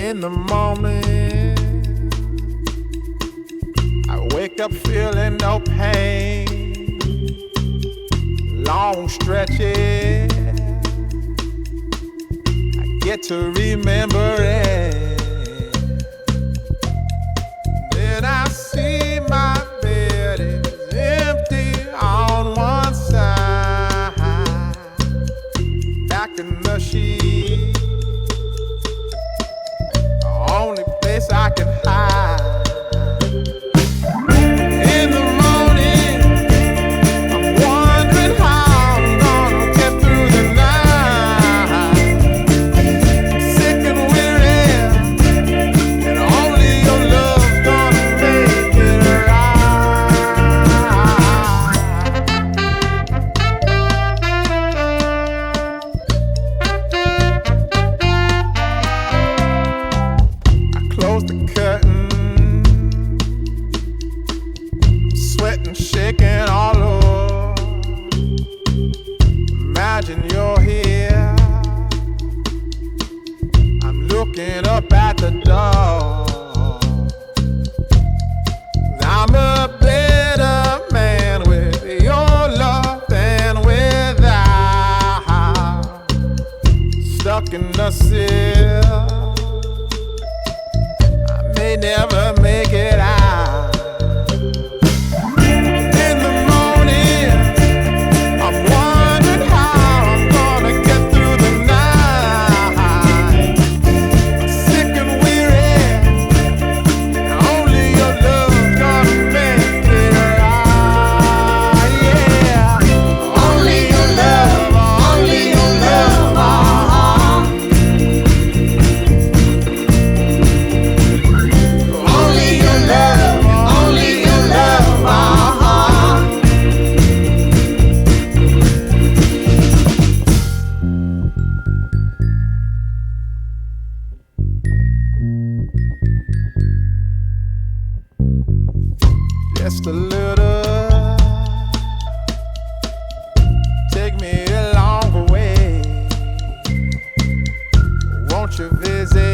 In the morning, I wake up feeling no pain. Long stretches, I get to remember it. Then I see my bed is empty on one side. Back in the sheet, only place I can hide. In the morning, I'm wondering how I'm gonna get through the night. Sick and weary, and only your love's gonna make it Close the curtain, sweating, shaking all over. Imagine you're here, I'm looking up at the door. I'm a better man with your love than without. Stuck in the cell, may never make it out. In the morning, I'm wondering how I'm gonna get through the night. Sick and weary, and only your love's gonna make it right. Yeah, only your love, only your love. Only your love, only your love, Just a little, take me along the way. Won't you visit